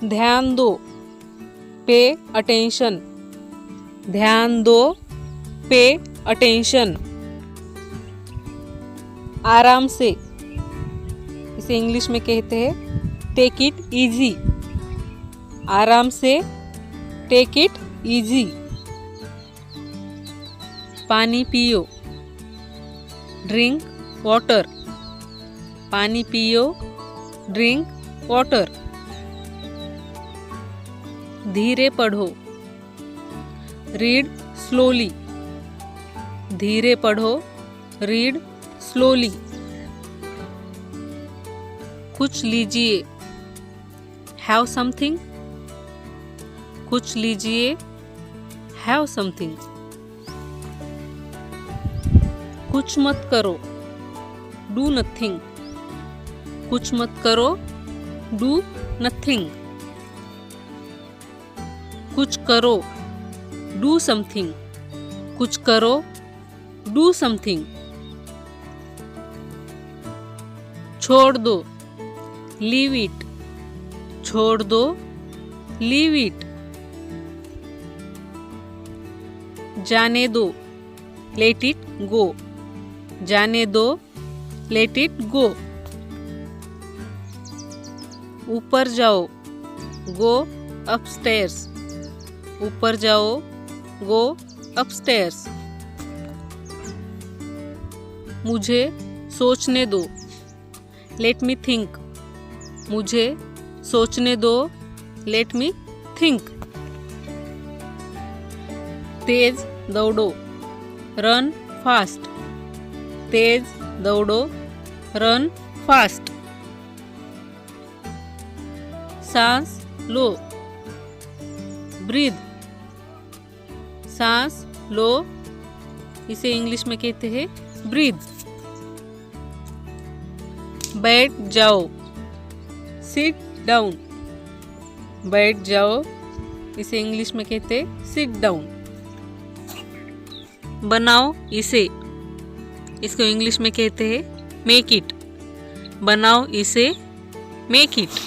ध्यान दो, pay attention, ध्यान दो, pay attention. आराम से, इसे इंग्लिश में कहते हैं टेक इट इजी, आराम से, टेक इट इजी। पानी पियो, ड्रिंक वाटर, पानी पियो, ड्रिंक वाटर। धीरे पढ़ो, रीड स्लोली, धीरे पढ़ो, रीड स्लोली। कुछ लीजिए, हैव समथिंग, कुछ लीजिए, हैव समथिंग। कुछ मत करो, डू नथिंग, कुछ मत करो, डू नथिंग। कुछ करो, डू समथिंग, कुछ करो, डू समथिंग। छोड़ दो, लीव इट, छोड़ दो, लीव इट। जाने दो, लेट इट गो, जाने दो, लेट इट गो। ऊपर जाओ, गो अपस्टेयर्स, ऊपर जाओ, गो अपस्टेयर्स। मुझे सोचने दो, लेट मी थिंक, मुझे सोचने दो, लेट मी थिंक। तेज दौड़ो, रन फास्ट, तेज दौड़ो, रन फास्ट। सांस लो, ब्रीद, सांस लो, इसे इंग्लिश में कहते हैं ब्रीद। बैठ जाओ, सिट डाउन, बैठ जाओ, इसे इंग्लिश में कहते हैं सिट डाउन। बनाओ इसे, इसको इंग्लिश में कहते हैं मेक इट, बनाओ इसे, मेक इट।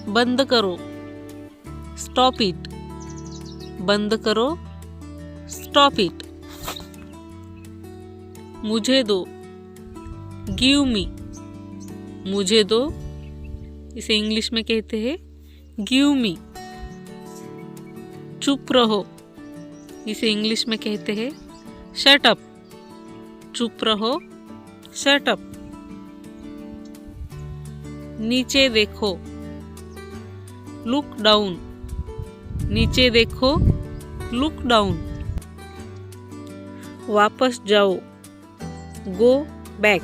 बंद करो, स्टॉप इट, बंद करो, स्टॉप इट। मुझे दो, गिव मी, मुझे दो, इसे इंग्लिश में कहते हैं गिव मी। चुप रहो, इसे इंग्लिश में कहते हैं शट अप, चुप रहो, शट अप। नीचे देखो, लुक डाउन, नीचे देखो, लुक डाउन। वापस जाओ, गो बैक,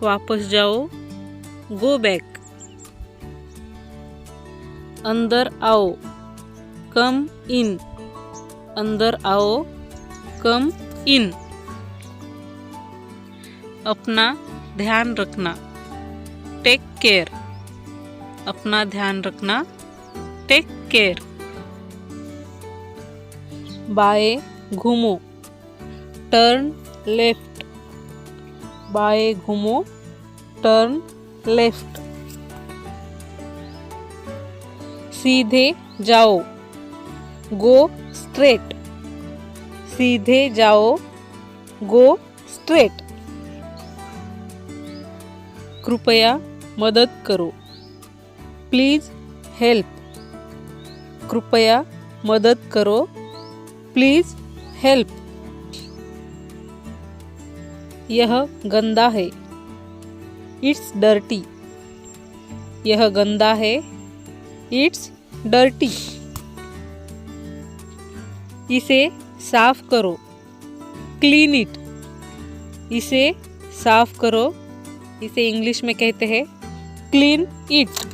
वापस जाओ, गो बैक। अंदर आओ, कम इन, अंदर आओ, कम इन। अपना ध्यान रखना, टेक केयर, अपना ध्यान रखना, टेक केयर। बाएं घूमो, टर्न लेफ्ट, बाएं घूमो, टर्न लेफ्ट। सीधे जाओ, गो स्ट्रेट, सीधे जाओ, गो स्ट्रेट। कृपया मदद करो, प्लीज हेल्प, कृपया मदद करो, प्लीज हेल्प। यह गंदा है, इट्स डर्टी, यह गंदा है, इट्स डर्टी। इसे साफ करो, क्लीन इट, इसे साफ करो, इसे इंग्लिश में कहते हैं क्लीन इट।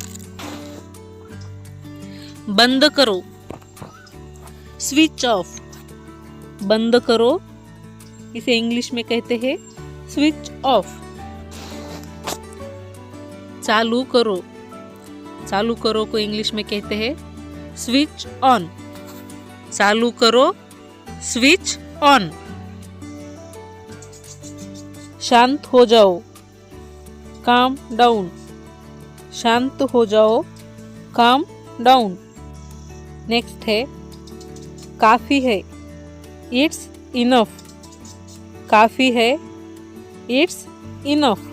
बंद करो, स्विच ऑफ, बंद करो, इसे इंग्लिश में कहते हैं स्विच ऑफ। चालू करो, चालू करो को इंग्लिश में कहते हैं स्विच ऑन, चालू करो, स्विच ऑन। शांत हो जाओ, काम डाउन, शांत हो जाओ, काम डाउन। नेक्स्ट है काफ़ी है, इट्स इनफ। काफ़ी है, इट्स इनफ।